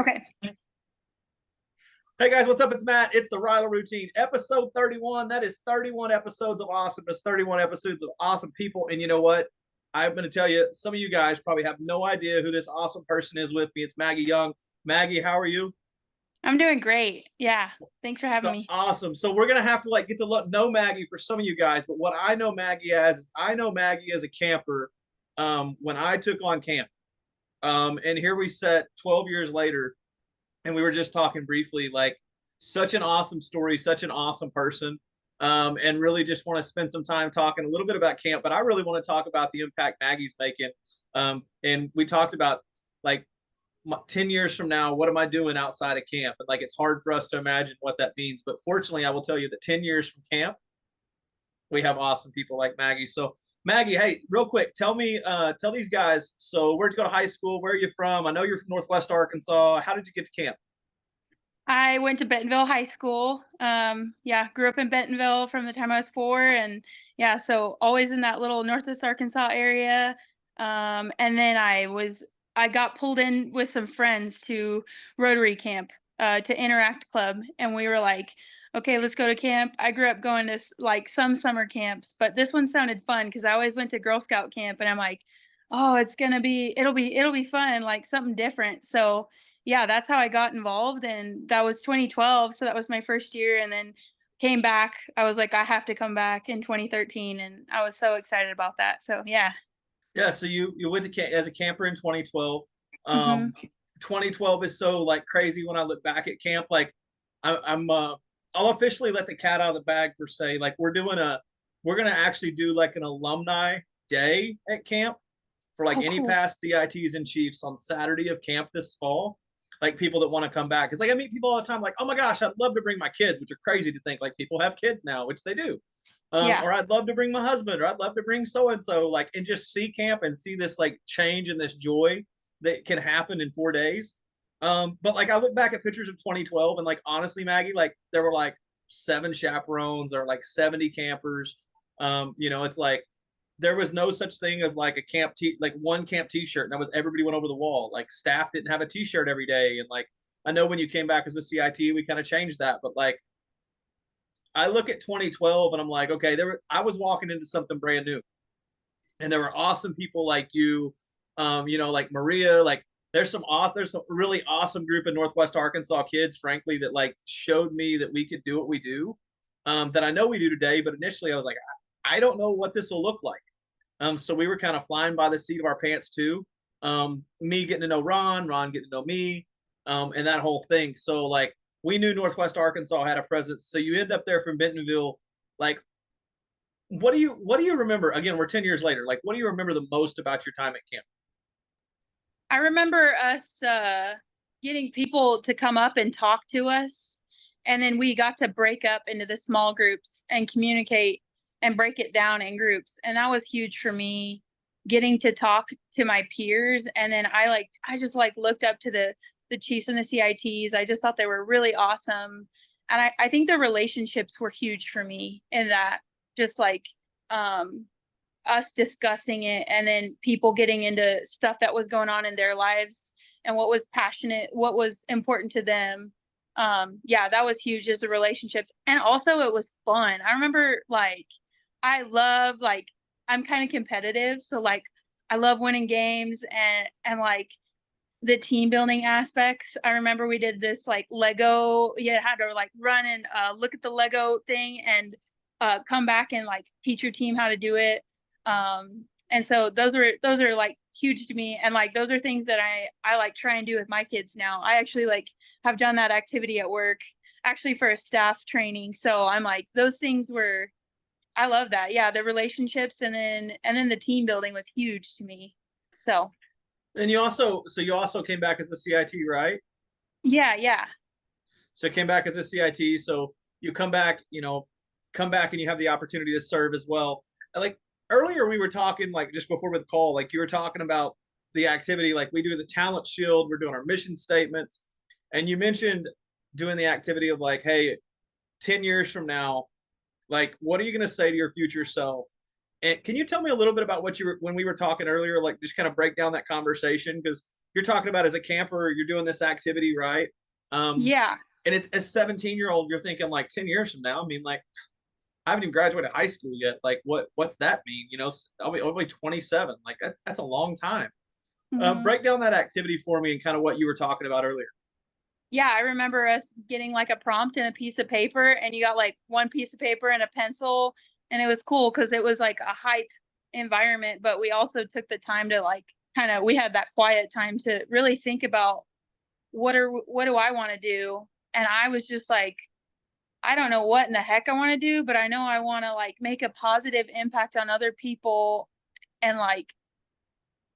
Okay. Hey guys, what's up? It's Matt. It's the RYLA Routine, episode 31. That is 31 episodes of awesomeness, 31 episodes of awesome people. And you know what? I'm going to tell you, some of you guys probably have no idea who this awesome person is with me. It's Maggie Young. Maggie, how are you? I'm doing great. Yeah. Thanks for having So me. awesome. So we're gonna have to get to know Maggie for some of you guys. But what I know Maggie as is I know Maggie as a camper when I took on camp. And here we sit 12 years later, and we were just talking briefly, such an awesome story, such an awesome person. And really just want to spend some time talking a little bit about camp, but I really want to talk about the impact Maggie's making. And we talked about like 10 years from now, what am I doing outside of camp? And it's hard for us to imagine what that means. But fortunately, I will tell you that 10 years from camp, we have awesome people like Maggie. So Maggie, hey, real quick, tell these guys, so where'd you go to high school? Where are you from? I know you're from Northwest Arkansas. How did you get to camp? I went to Bentonville High School. Yeah, grew up in Bentonville from the time I was 4, and yeah, so always in that little Northwest Arkansas area. And then I got pulled in with some friends to Rotary Camp, to Interact Club, and we were like, okay, let's go to camp. I grew up going to some summer camps, but this one sounded fun because I always went to Girl Scout camp, and I'm like, oh, it'll be fun, like something different. So yeah, that's how I got involved, and that was 2012, so that was my first year, and then came back. I was like, I have to come back in 2013, and I was so excited about that. So yeah. Yeah, so you went to camp as a camper in 2012. Mhm. 2012 is so crazy when I look back at camp. I'm I'll officially let the cat out of the bag per se. We're gonna actually do an alumni day at camp for Oh, any cool. past CITs and chiefs on Saturday of camp this fall. Like people that want to come back. Because I meet people all the time oh my gosh, I'd love to bring my kids, which are crazy to think people have kids now, which they do. Yeah. Or I'd love to bring my husband, or I'd love to bring so and so, and just see camp and see this change and this joy that can happen in 4 days. But I look back at pictures of 2012, and honestly, Maggie, there were 7 chaperones or 70 campers. It's there was no such thing as a one camp t-shirt, and that was everybody went over the wall. Staff didn't have a t-shirt every day, and I know when you came back as a CIT, we kind of changed that, but I look at 2012 and I'm like, okay, I was walking into something brand new, and there were awesome people like you, like Maria, there's some really awesome group of Northwest Arkansas kids, frankly, that showed me that we could do what we do, that I know we do today. But initially, I was like, I don't know what this will look like. So we were kind of flying by the seat of our pants too. Me getting to know Ron getting to know me, and that whole thing. So we knew Northwest Arkansas had a presence. So you end up there from Bentonville. Like, what do you remember? Again, we're 10 years later. What do you remember the most about your time at camp? I remember us getting people to come up and talk to us, and then we got to break up into the small groups and communicate and break it down in groups, and that was huge for me, getting to talk to my peers. And then I just looked up to the chiefs and the CITs. I just thought they were really awesome, and I think the relationships were huge for me in that, just um us discussing it, and then people getting into stuff that was going on in their lives and what was passionate, what was important to them. Yeah, that was huge, just the relationships. And also it was fun. I remember I love I'm kind of competitive, so I love winning games, and the team building aspects. I remember we did this Lego. You had to run and look at the Lego thing and come back and teach your team how to do it. And so those are huge to me, and those are things that I try and do with my kids now. I actually have done that activity at work, actually for a staff training. So I'm those things were, I love that. Yeah, the relationships, and then the team building was huge to me. So And you also came back as a CIT, right? yeah, yeah. So you came back as a CIT. So you come back and you have the opportunity to serve as well. Like earlier, we were talking just before with the call, you were talking about the activity, we do the talent shield, we're doing our mission statements, and you mentioned doing the activity of hey, 10 years from now, what are you going to say to your future self? And can you tell me a little bit about what you were when we were talking earlier, like just kind of break down that conversation? Because you're talking about as a camper, you're doing this activity, right? Um, Yeah. and it's as 17-year-old, you're thinking like 10 years from now. I mean, like I haven't even graduated high school yet. Like what's that mean? You know, I'll be 27. Like that's a long time. Hmm. Break down that activity for me and kind of what you were talking about earlier. Yeah, I remember us getting like a prompt and a piece of paper, and you got like one piece of paper and a pencil, and it was cool because it was like a hype environment, but we also took the time to like kind of we had that quiet time to really think about what do I want to do? And I was just like, I don't know what in the heck I want to do, but I know I want to like make a positive impact on other people and like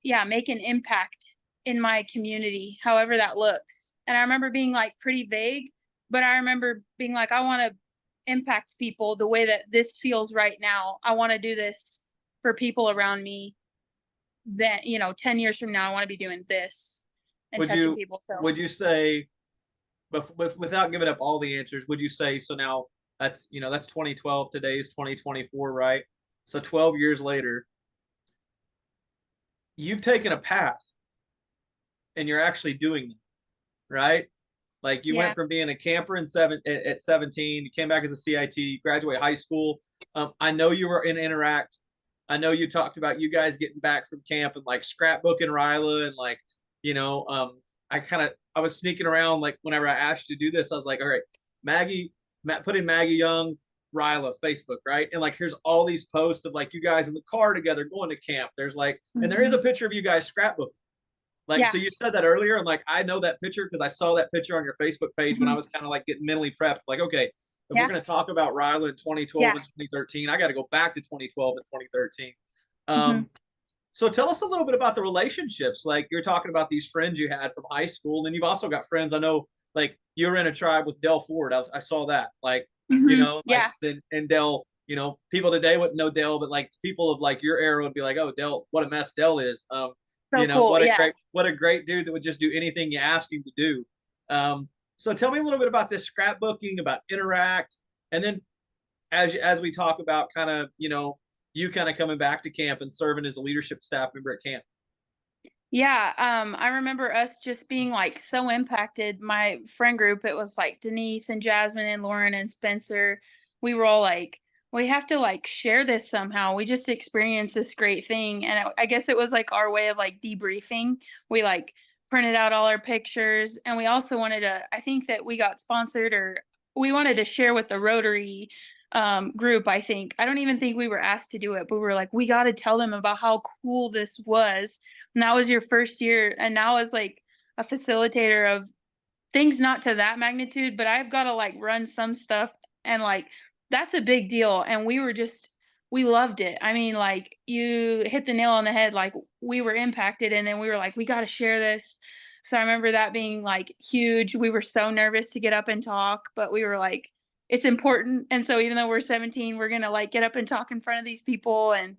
yeah, make an impact in my community, however that looks. And I remember being like pretty vague, but I remember being like, I want to impact people the way that this feels right now. I want to do this for people around me. Then, 10 years from now, I want to be doing this and Would touching you people. So, would you say, but without giving up all the answers, would you say so now that's 2012, today's 2024, right? So 12 years later, you've taken a path and you're actually doing it, right? Like you yeah. went from being a camper at 17, you came back as a CIT, graduate high school. I know you were in Interact. I know you talked about you guys getting back from camp and like scrapbooking RYLA and like, you know, I was sneaking around like whenever I asked you to do this, I was like, all right, Matt, put in Maggie Young, RYLA, Facebook, right? And like here's all these posts of like you guys in the car together going to camp. There's like, and there is Mhm. a picture of you guys scrapbooking. Like, Yeah. so you said that earlier, and like I know that picture because I saw that picture on your Facebook page when I Mhm. was kind of like getting mentally prepped. Like, okay, if we're Yeah. going to talk about RYLA in 2012 Yeah. and 2013, I got to go back to 2012 and 2013. Mhm. So tell us a little bit about the relationships. Like you're talking about these friends you had from high school, and then you've also got friends. I know, like you were in a tribe with Del Ford. I saw that. Like, Mhm. like Yeah. then and Del. People today wouldn't know Dell, but like people of like your era would be like, "Oh, Dell, what a mess Dell is." So cool. Yeah. What a great dude that would just do anything you asked him to do. So tell me a little bit about this scrapbooking, about Interact, and then as we talk about kind of you kind of coming back to camp and serving as a leadership staff member at camp. Yeah, I remember us just being like so impacted. My friend group, it was like Denise and Jasmine and Lauren and Spencer. We were all like, we have to like share this somehow. We just experienced this great thing. And I guess it was like our way of like debriefing. We like printed out all our pictures and we also wanted to, I think that we got sponsored or we wanted to share with the Rotary group. I think I don't even think we were asked to do it, but we were like, we got to tell them about how cool this was and that was your first year, and now as, like, a facilitator of things not to that magnitude, but I've gotta, like, run some stuff, and, like, that's a big deal, and we loved it. I mean, like, you hit the nail on the head, like, we were impacted, and then we were like, "We gotta share this." So I remember that being, like, huge. We were so nervous to get up and talk, but we were like, "It's important," and so even though we're 17, we're gonna, like, get up and talk in front of these people, and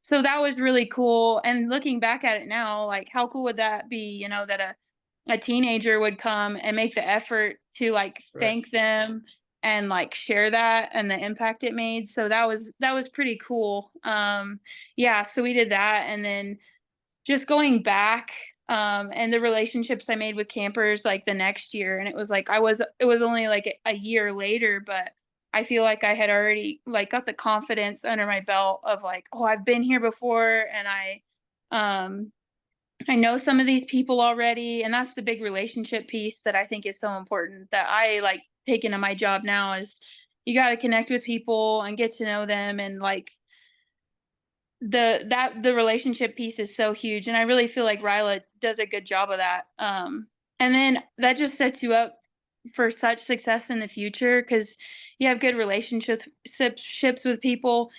so that was really cool, and looking back at it now, like, how cool would that be, that a teenager would come and make the effort to, like, Right. thank them and, like, share that and the impact it made, so that was pretty cool, yeah, so we did that, and then just going back, and the relationships I made with campers, like, the next year, and it was only, like, a year later, but I feel like I had already, like, got the confidence under my belt of, like, "Oh, I've been here before, and um, I know some of these people already," and that's the big relationship piece that I think is so important that I, like, take into my job now is you gotta connect with people and get to know them and, like, the relationship piece is so huge, and I really feel like Ryla does a good job of that, and then that just sets you up for such success in the future because you have good relationships with people,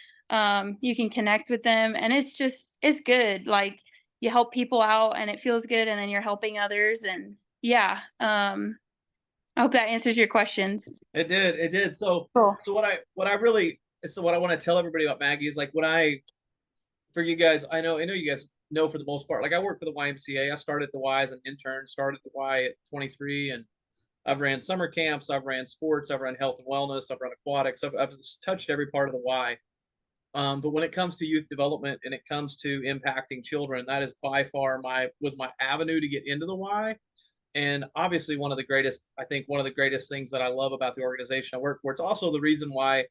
you can connect with them, and it's good, like, you help people out, and it feels good, and then you're helping others, and yeah, I hope that answers your questions. It did. It did. So Cool. what I want to tell everybody about Maggie is like when I for you guys, I know you guys know for the most part. Like I work for the YMCA. I started at the Y as an intern, started at the Y at 23, and I've ran summer camps, I've ran sports, I've run health and wellness, I've run aquatics, I've touched every part of the Y. But when it comes to youth development and it comes to impacting children, that is by far my avenue to get into the Y. And obviously one of the greatest things that I love about the organization I work for. It's also the reason why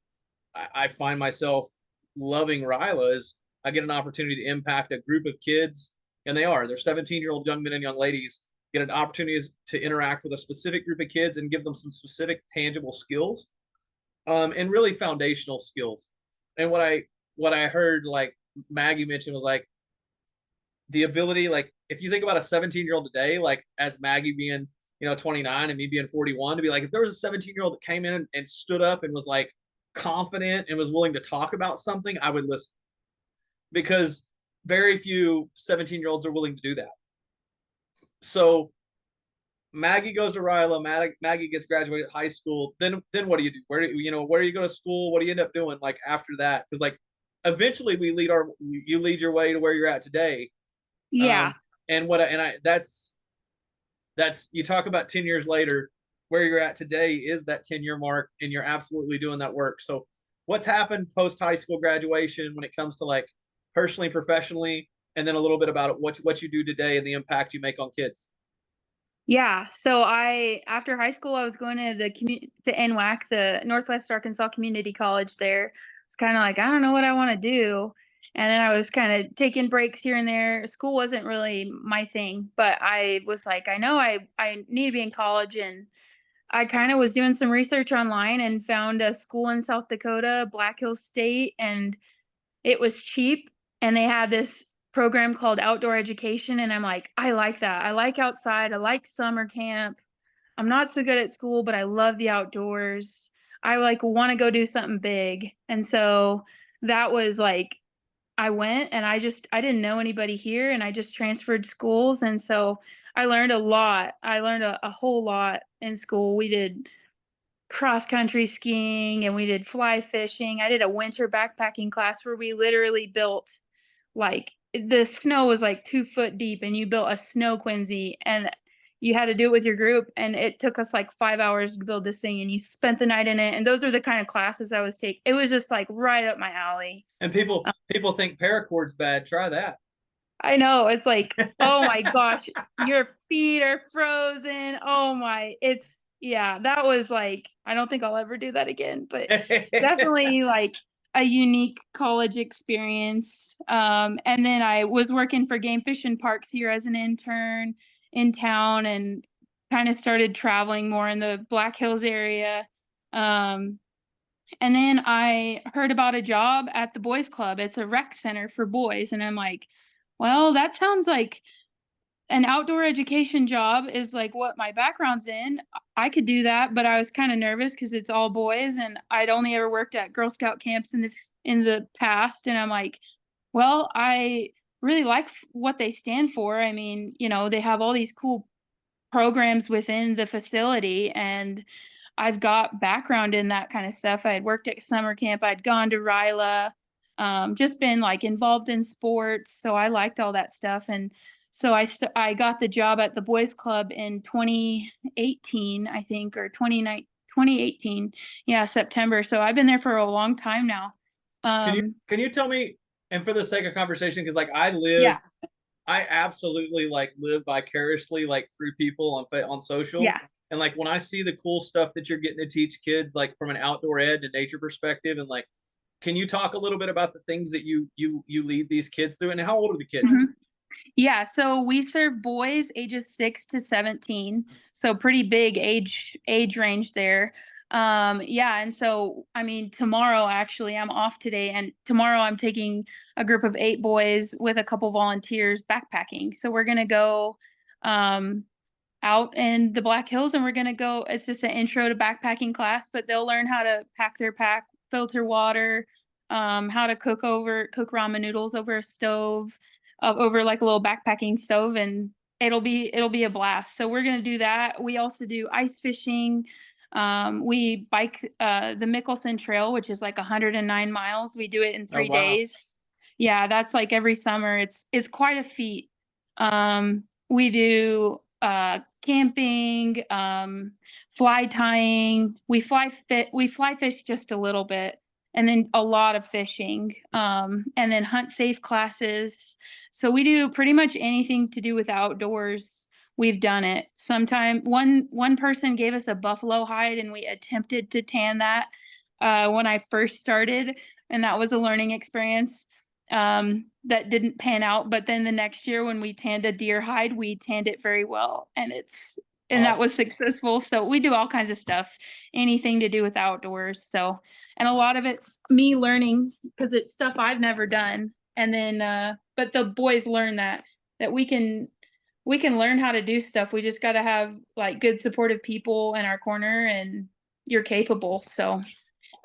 I find myself loving RYLA is I get an opportunity to impact a group of kids, and they're 17-year-old young men and young ladies get an opportunity to interact with a specific group of kids and give them some specific tangible skills, and really foundational skills. And what I heard like Maggie mentioned was like the ability, like if you think about a 17-year-old today, like as Maggie being 29 and me being 41, to be like, if there was a 17-year-old that came in and stood up and was like confident and was willing to talk about something, I would listen, because very few 17-year-olds are willing to do that. So Maggie goes to RYLA. Maggie gets graduated high school. Then what do you do? Where do you go to school? What do you end up doing like after that? Because like eventually you lead your way to where you're at today. Yeah. Um, and what and I that's you talk about 10 years later, where you're at today is that 10-year mark, and you're absolutely doing that work. So what's happened post high school graduation when it comes to like personally, professionally, and then a little bit about it, what you do today and the impact you make on kids. Yeah. So after high school, I was going to to NWAC, the Northwest Arkansas Community College there. It's kind of like, I don't know what I want to do. And then I was kind of taking breaks here and there. School wasn't really my thing, but I was like, I know I need to be in college. And I kind of was doing some research online and found a school in South Dakota, Black Hills State, and it was cheap, and they had this program called outdoor education, and I'm like, I like that. I like outside. I like summer camp. I'm not so good at school, but I love the outdoors. I like want to go do something big. And so that was like I went, and I didn't know anybody here, and I just transferred schools, and so I learned a lot. I learned a whole lot in school. We did cross country skiing and we did fly fishing. I did a winter backpacking class where we literally built like the snow was like 2 foot deep, and you built a snow quinzhee, and you had to do it with your group, and it took us like 5 hours to build this thing, and you spent the night in it. And those are the kind of classes I was taking. It was just like right up my alley. And people think paracord's bad. Try that. I know, it's like, oh my gosh, your feet are frozen. Oh my, it's yeah, that was like, I don't think I'll ever do that again, but definitely like a unique college experience. And then I was working for Game Fish and Parks here as an intern in town, and kind of started traveling more in the Black Hills area. Um, and then I heard about a job at the boys club. It's a rec center for boys. And I'm like, well, that sounds like an outdoor education job is like what my background's in. I could do that, but I was kind of nervous because it's all boys, and I'd only ever worked at Girl Scout camps in the past. And I'm like, well, I really like what they stand for. I mean, they have all these cool programs within the facility, and I've got background in that kind of stuff. I had worked at summer camp. I'd gone to RYLA, just been like involved in sports. So I liked all that stuff. And so I got the job at the boys club in 2018, I think, or 2018. Yeah, September. So I've been there for a long time now. Can you tell me, and for the sake of conversation, because like Yeah, I absolutely like live vicariously like through people on social. yeah. And like when I see the cool stuff that you're getting to teach kids, like from an outdoor ed and nature perspective, and like, can you talk a little bit about the things that you lead these kids through, and how old are the kids? Mhm. Yeah, so we serve boys ages 6 to 17, so pretty big age range there. Yeah, and so I mean, tomorrow actually, I'm off today, and tomorrow I'm taking a group of 8 boys with a couple volunteers backpacking. So we're gonna go um, out in the Black Hills, and we're gonna go. It's just an intro to backpacking class, but they'll learn how to pack their pack, filter water, how to cook ramen noodles over a stove, over like a little backpacking stove, and it'll be a blast. So we're gonna do that. We also do ice fishing. We bike the Mickelson Trail, which is like 109 miles. We do it in Oh, three wow. days. Yeah, that's like every summer. It's quite a feat. We do camping, fly tying. We fly fish just a little bit, and then a lot of fishing, and then hunt safe classes. So we do pretty much anything to do with outdoors. We've done it. Sometime one person gave us a buffalo hide, and we attempted to tan that when I first started, and that was a learning experience that didn't pan out. But then the next year when we tanned a deer hide, we tanned it very well, and that Awesome. was successful. So we do all kinds of stuff, anything to do with outdoors. So, and a lot of it's me learning because it's stuff I've never done. And then, but the boys learn that we can learn how to do stuff. We just got to have like good supportive people in our corner, and you're capable. So,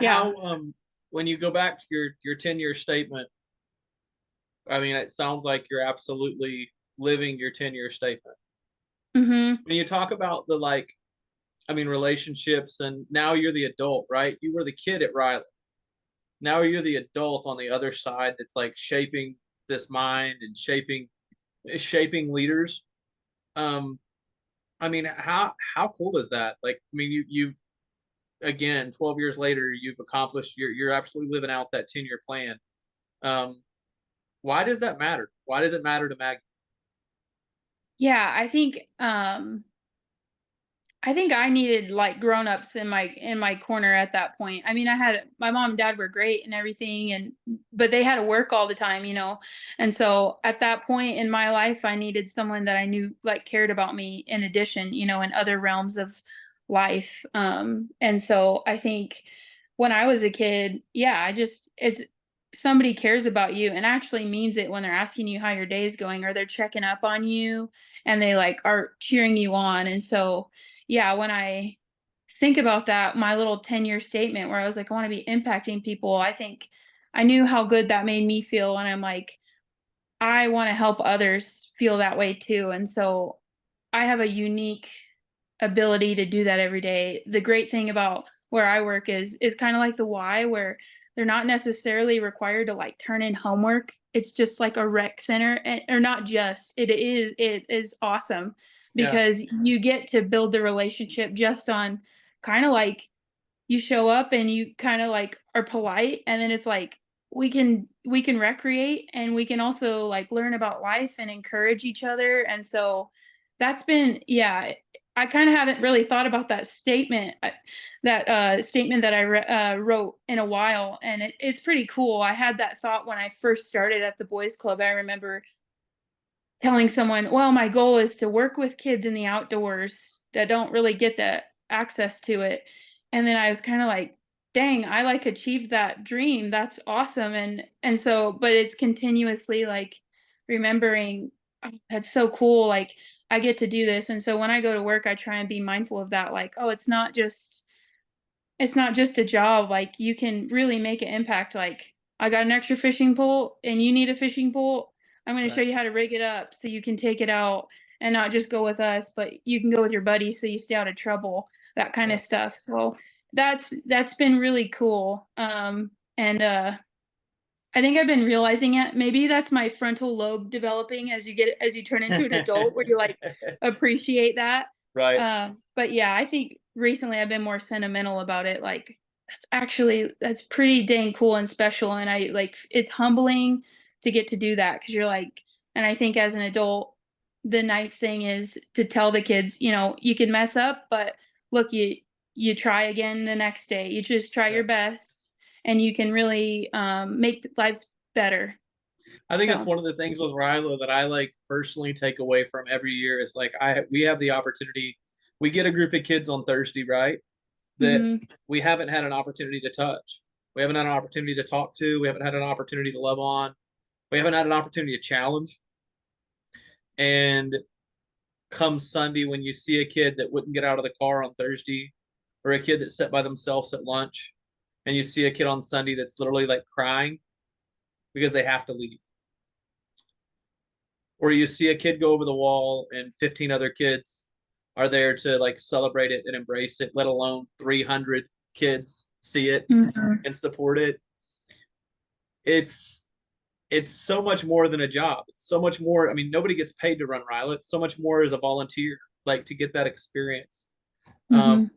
yeah. How when you go back to your 10-year statement, I mean, it sounds like you're absolutely living your 10-year statement. Mm-hmm. When you talk about the like, I mean, relationships, and now you're the adult, right? You were the kid at RYLA. Now you're the adult on the other side that's like shaping this mind and shaping leaders. Um, I mean, how cool is that? Like, I mean, you again, 12 years later, you've accomplished, you're absolutely living out that 10-year plan. Um, why does that matter? Why does it matter to Maggie? Yeah, I think I needed like grown-ups in my corner at that point. I mean, I had my mom and dad were great and everything, and but they had to work all the time, you know. And so at that point in my life, I needed someone that I knew like cared about me in addition, you know, in other realms of life. And so I think when I was a kid, yeah, it's somebody cares about you and actually means it when they're asking you how your day is going, or they're checking up on you and they like are cheering you on. And so yeah, when I think about that, my little 10-year statement where I was like, I want to be impacting people, I think I knew how good that made me feel. And I'm like, I want to help others feel that way too. And so I have a unique ability to do that every day. The great thing about where I work is kind of like the Y, where they're not necessarily required to like turn in homework. It's just like a rec center, or not just. It is awesome Yeah, because you get to build the relationship just on kind of like you show up and you kind of like are polite, and then it's like we can recreate, and we can also like learn about life and encourage each other. And so that's been, yeah, I kind of haven't really thought about that statement, statement that wrote in a while, and it's pretty cool. I had that thought when I first started at the boys club. I remember telling someone, well, my goal is to work with kids in the outdoors that don't really get the access to it. And then I was kind of like, dang, I like achieved that dream. That's awesome. And so, but it's continuously like remembering, oh, that's so cool. Like I get to do this. And so when I go to work, I try and be mindful of that. Like, oh, it's not just a job. Like you can really make an impact. Like I got an extra fishing pole and you need a fishing pole. I'm going to show right. you how to rig it up so you can take it out and not just go with us, but you can go with your buddies so you stay out of trouble, that kind Yeah. of stuff. So that's been really cool. And I think I've been realizing it. Maybe that's my frontal lobe developing as you turn into an adult, where you like appreciate that. Right. But yeah, I think recently I've been more sentimental about it. Like that's pretty dang cool and special, and I like it's humbling to get to do that because you're like, and I think as an adult, the nice thing is to tell the kids, you know, you can mess up, but look, you try again the next day. You just try Yeah. your best and you can really make lives better. I think that's So, one of the things with RYLA that I like personally take away from every year is like we have the opportunity. We get a group of kids on Thursday, right? That mhm, we haven't had an opportunity to touch. We haven't had an opportunity to talk to. We haven't had an opportunity to love on. We haven't had an opportunity to challenge. And come Sunday, when you see a kid that wouldn't get out of the car on Thursday, or a kid that sat by themselves at lunch, and you see a kid on Sunday that's literally like crying because they have to leave, or you see a kid go over the wall and 15 other kids are there to like celebrate it and embrace it, let alone 300 kids see it mhm, and support it. It's it's so much more than a job. It's so much more. I mean, nobody gets paid to run RYLA. It's so much more as a volunteer, like to get that experience. Um, mhm.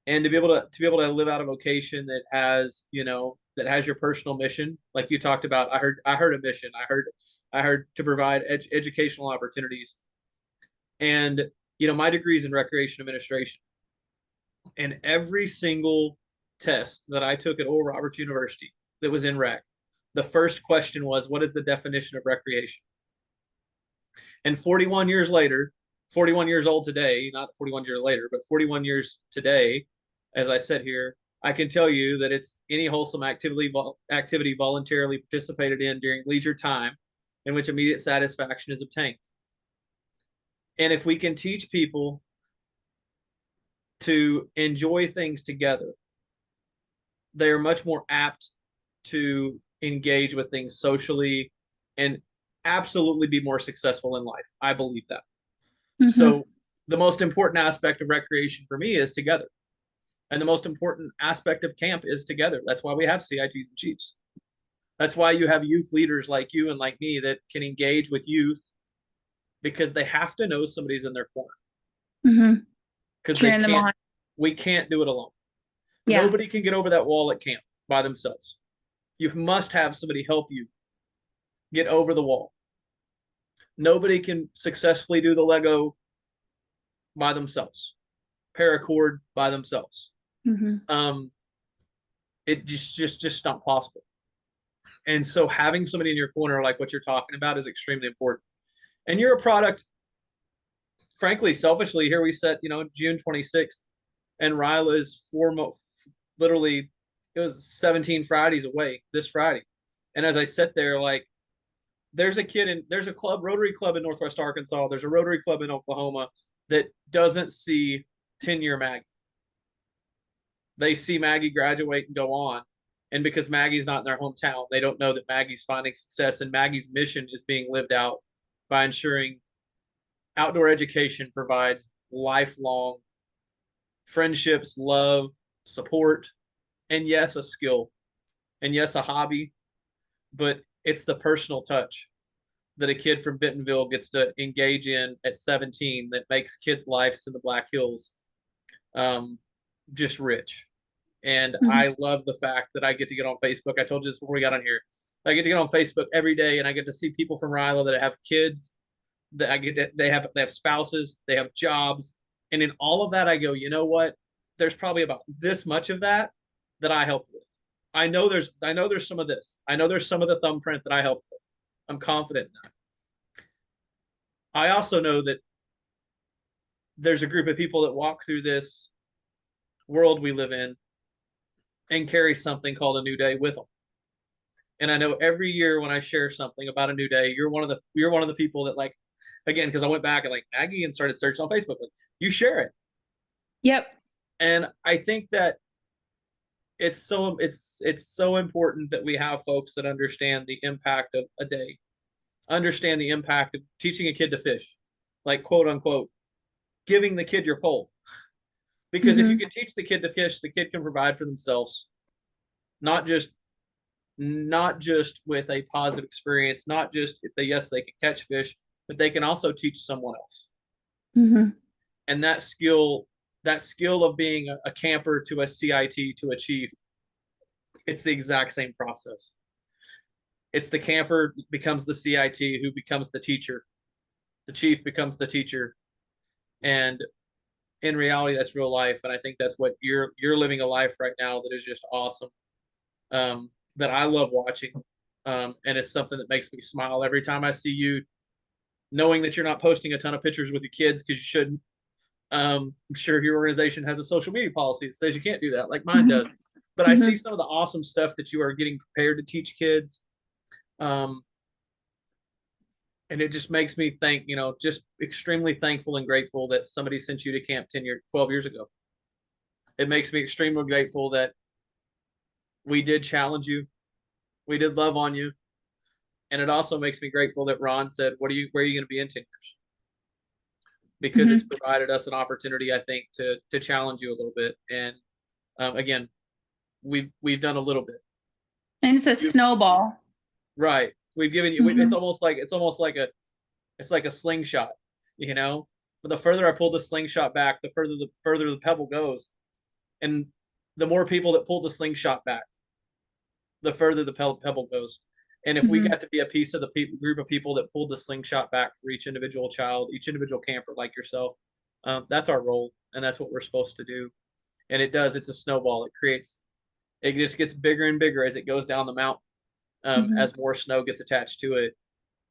and to be able to live out a vocation that has, that has your personal mission, like you talked about. I heard a mission. I heard to provide educational opportunities. And my degree is in recreation administration, and every single test that I took at Oral Roberts University that was in rec, the first question was, what is the definition of recreation? And 41 years later, 41 years old today, not 41 years later, but 41 years today, as I sit here, I can tell you that it's any wholesome activity voluntarily participated in during leisure time in which immediate satisfaction is obtained. And if we can teach people to enjoy things together, they are much more apt to engage with things socially and absolutely be more successful in life. I believe that. Mm-hmm. So the most important aspect of recreation for me is together. And the most important aspect of camp is together. That's why we have CITs and chiefs. That's why you have youth leaders like you and like me that can engage with youth, because they have to know somebody's in their corner. Mm-hmm. Because we can't do it alone. Yeah. Nobody can get over that wall at camp by themselves. You must have somebody help you get over the wall. Nobody can successfully do the Lego by themselves, paracord by themselves. Mm-hmm. It just not possible. And so having somebody in your corner, like what you're talking about, is extremely important. And you're a product, frankly, selfishly, here we set, June 26th, and RYLA is literally, it was 17 Fridays away this Friday. And as I sit there, like, there's a club, Rotary Club in Northwest Arkansas, there's a Rotary Club in Oklahoma that doesn't see 10-year Maggie. They see Maggie graduate and go on. And because Maggie's not in their hometown, they don't know that Maggie's finding success, and Maggie's mission is being lived out by ensuring outdoor education provides lifelong friendships, love, support, and yes, a skill, and yes, a hobby, but it's the personal touch that a kid from Bentonville gets to engage in at 17 that makes kids' lives in the Black Hills just rich. And mm-hmm. I love the fact that I get to get on Facebook. I told you this before we got on here. I get to get on Facebook every day, and I get to see people from RYLA that have kids, that they have spouses, they have jobs, and in all of that, I go, you know what? There's probably about this much of that I help with. I know there's some of this. I know there's some of the thumbprint that I help with. I'm confident in that. I also know that there's a group of people that walk through this world we live in and carry something called a new day with them. And I know every year when I share something about a new day, you're one of the people that, like, again, because I went back and like Maggie and started searching on Facebook, like, you share it. Yep. And I think that it's so important that we have folks that understand the impact of a day, understand the impact of teaching a kid to fish, like, quote unquote, giving the kid your pole. Because mm-hmm. if you can teach the kid to fish, the kid can provide for themselves, not just with a positive experience, not just if they can catch fish, but they can also teach someone else. Mm-hmm. And that skill of being a camper to a CIT to a chief, it's the exact same process. It's the camper becomes the CIT, who becomes the teacher. The chief becomes the teacher. And in reality, that's real life. And I think that's what you're living a life right now that is just awesome. That I love watching. And it's something that makes me smile every time I see you, knowing that you're not posting a ton of pictures with your kids because you shouldn't. I'm sure your organization has a social media policy that says you can't do that, like mine does. But mm-hmm. I see some of the awesome stuff that you are getting prepared to teach kids. And it just makes me think, just extremely thankful and grateful that somebody sent you to camp 12 years ago. It makes me extremely grateful that we did challenge you. We did love on you. And it also makes me grateful that Ron said, where are you going to be in 10 years? Because mm-hmm. it's provided us an opportunity, I think, to challenge you a little bit. And again, we've done a little bit. And it's a snowball. Right. We've given you, mm-hmm. it's almost like a slingshot, But the further I pull the slingshot back, the further the pebble goes. And the more people that pull the slingshot back, the further the pebble goes. And if we Mhm. got to be a piece of the group of people that pulled the slingshot back for each individual child, each individual camper like yourself, that's our role, and that's what we're supposed to do. And it does. It's a snowball. It just gets bigger and bigger as it goes down the mountain, Mhm. as more snow gets attached to it,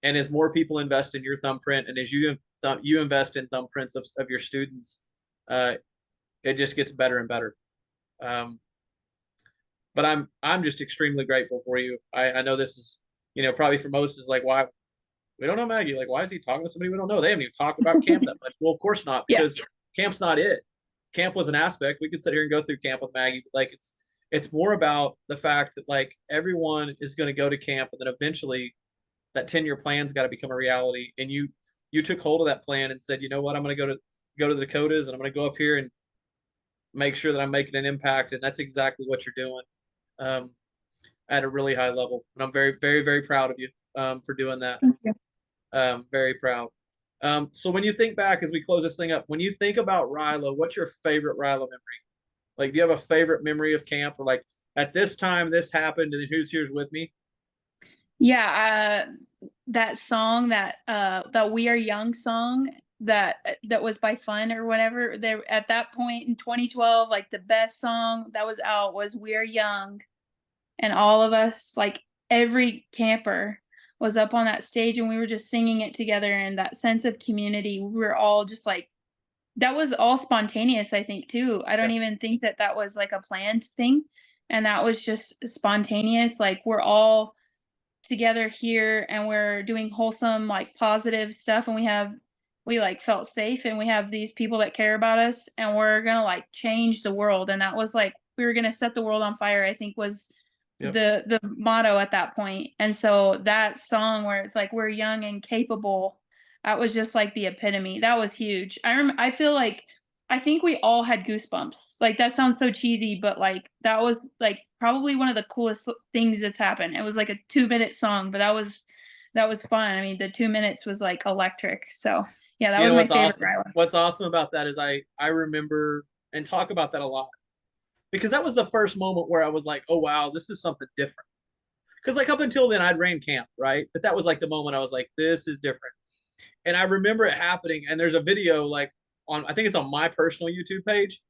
and as more people invest in your thumbprint, and as you invest in thumbprints of your students, uh, it just gets better and better. Um, but I'm just extremely grateful for you. I know this is, probably for most is like, why we don't know Maggie, like why is he talking to somebody we don't know? They haven't even talked about camp that much. Well, of course not, Yeah. because camp's not it. Camp was an aspect. We could sit here and go through camp with Maggie, but like it's more about the fact that like everyone is going to go to camp, and then eventually that 10-year plan's got to become a reality. And you took hold of that plan and said, you know what, I'm going to go to the Dakotas, and I'm going to go up here and make sure that I'm making an impact. And that's exactly what you're doing, um, at a really high level. And I'm very, very, very proud of you, for doing that. Thank you. Very proud. So when you think back, as we close this thing up, when you think about RYLA, what's your favorite RYLA memory? Like, do you have a favorite memory of camp, or like at this time this happened, and who's here's with me? Yeah, that song, that "We Are Young" song, that was by Fun or whatever. There at that point in 2012, like the best song that was out was "We Are Young," and all of us, like every camper, was up on that stage, and we were just singing it together. And that sense of community, we were all just like that was all spontaneous, I think too. I Yeah. don't even think that that was like a planned thing, and that was just spontaneous. Like we're all together here and we're doing wholesome like positive stuff, and we like felt safe, and we have these people that care about us, and we're gonna like change the world. And that was like we were gonna set the world on fire, I think, was Yep. the motto at that point. And so that song where it's like we're young and capable, that was just like the epitome. That was huge. I feel like I think we all had goosebumps. Like that sounds so cheesy, but like that was like probably one of the coolest things that's happened. It was like a 2-minute song, but that was fun. I mean, the 2 minutes was like electric. So yeah, that You was know my what's favorite awesome? Ryla. What's awesome about that is I remember and talk about that a lot, because that was the first moment where I was like, oh wow, this is something different. Because like up until then I'd ran camp, right? But that was like the moment I was like, this is different. And I remember it happening. And there's a video like on, I think it's on my personal YouTube page.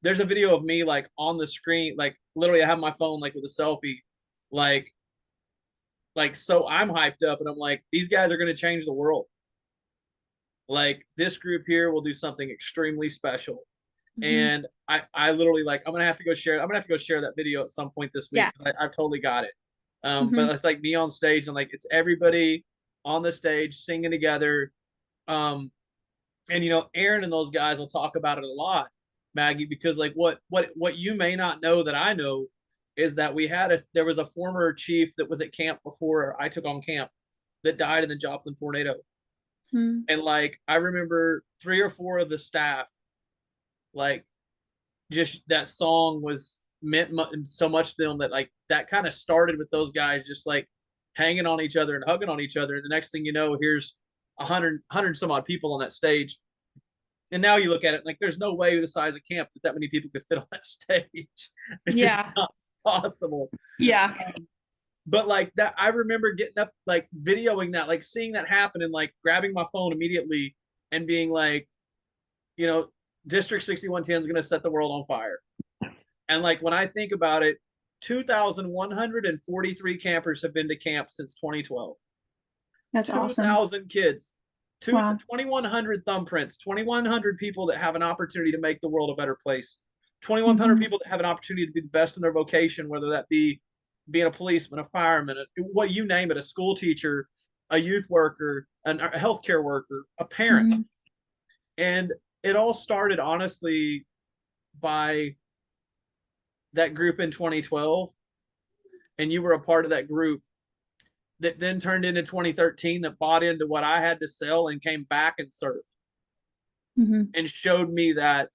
There's a video of me like on the screen, like literally I have my phone like with a selfie, like so I'm hyped up, and I'm like, these guys are going to change the world. Like this group here will do something extremely special. Mhm. And I literally like I'm gonna have to go share. I'm gonna have to go share that video at some point this week, Yeah. because I've totally got it. But Mhm. it's like me on stage, and like it's everybody on the stage singing together. Um, and Aaron and those guys will talk about it a lot, Maggie, because like what you may not know that I know is that there was a former chief that was at camp before I took on camp that died in the Joplin tornado. Mhm. And like I remember 3 or 4 of the staff, like just that song was meant so much to them, that like that kind of started with those guys just like hanging on each other and hugging on each other. And the next thing you know, here's 100 some odd people on that stage. And now you look at it like there's no way the size of camp that many people could fit on that stage. It's just Yeah. not possible. Yeah. But like that, I remember getting up, like videoing that, like seeing that happen, and like grabbing my phone immediately and being like, you know, District 6110 is going to set the world on fire. And like when I think about it, 2,143 campers have been to camp since 2012. That's awesome. 2,000 kids, Wow. 2,100 thumbprints, 2,100 people that have an opportunity to make the world a better place, 2,100 Mhm. people that have an opportunity to be the best in their vocation, whether that be being a policeman, a fireman, what you name it, a school teacher, a youth worker, a healthcare worker, a parent. Mhm. And it all started honestly by that group in 2012, and you were a part of that group that then turned into 2013, that bought into what I had to sell and came back and served Mhm. and showed me that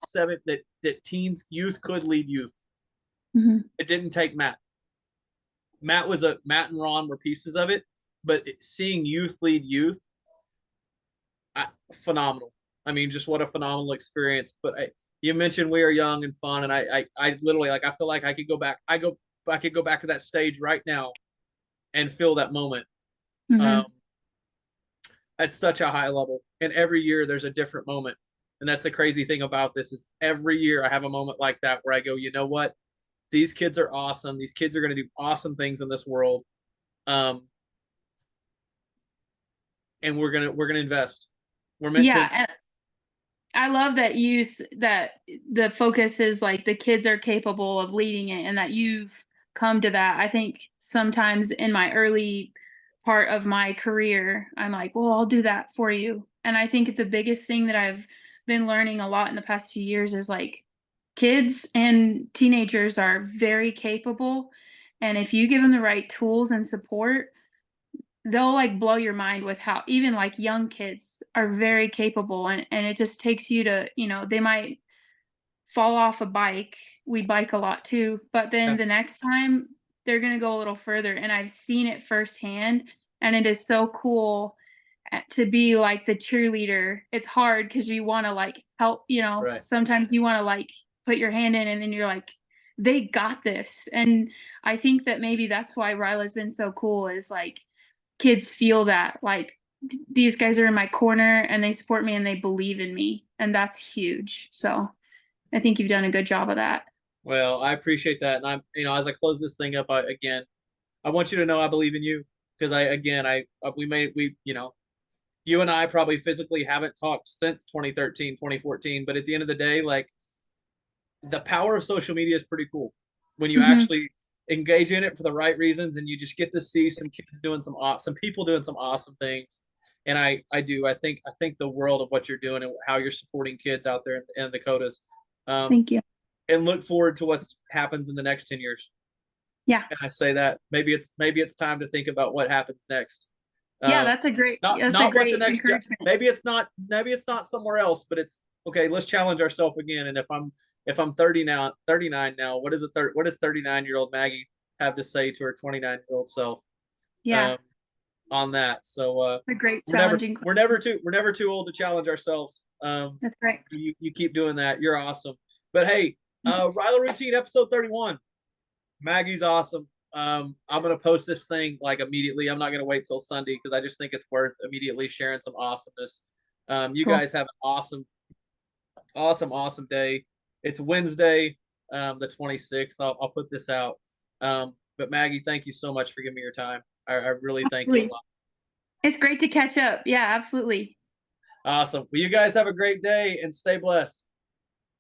teens, youth could lead youth. Mhm. It didn't take Matt. Matt and Ron were pieces of it, but seeing youth lead youth, phenomenal. I mean, just what a phenomenal experience. But you mentioned we are young and fun, and I literally like I feel like I could go back. I could go back to that stage right now and feel that moment. Um, Hmm. at such a high level, and every year there's a different moment, and that's the crazy thing about this is every year I have a moment like that where I go, you know what? These kids are awesome. These kids are going to do awesome things in this world, um, and we're gonna invest. We're meant to. Yeah, and I love that that the focus is like the kids are capable of leading it and that you've come to that. I think sometimes in my early part of my career, I'm like, well, I'll do that for you. And I think the biggest thing that I've been learning a lot in the past few years is like kids and teenagers are very capable. And if you give them the right tools and support, they'll like blow your mind with how even like young kids are very capable, and it just takes you to, they might fall off a bike. We bike a lot too, but then Yeah, the next time they're going to go a little further, and I've seen it firsthand, and it is so cool to be like the cheerleader. It's hard because you want to like help, right. sometimes you want to like put your hand in, and then you're like, they got this. And I think that maybe that's why RYLA's been so cool, is like kids feel that like these guys are in my corner and they support me and they believe in me, and that's huge. So I think you've done a good job of that. Well, I appreciate that, and I'm as I close this thing up, again, I want you to know I believe in you because we you and I probably physically haven't talked since 2013, 2014, but at the end of the day, like the power of social media is pretty cool when you Hmm. actually engage in it for the right reasons, and you just get to see some kids doing some people doing some awesome things. And I think the world of what you're doing and how you're supporting kids out there in the Dakotas, um, Thank you. and look forward to what happens in the next 10 years. Yeah. And I say that maybe it's time to think about what happens next. Yeah, Um, not that's a not what the great next job. encouragement. Maybe it's not somewhere else, but it's okay. Let's challenge ourselves again. And if I'm 30 now, 39 now, what does 39-year-old Maggie have to say to her 29-year-old self, Yeah, um, on that? So a great we're never challenging. we're never too old to challenge ourselves. That's right. You keep doing that. You're awesome. But hey, Thanks. RYLA Routine episode 31. Maggie's awesome. I'm gonna post this thing like immediately. I'm not gonna wait till Sunday because I just think it's worth immediately sharing some awesomeness. You Cool. guys have an awesome, awesome, awesome day. It's Wednesday, the 26th. I'll put this out. But Maggie, thank you so much for giving me your time. I really thank you a Absolutely. lot. It's great to catch up. Yeah, absolutely. Awesome. Well, you guys have a great day and stay blessed.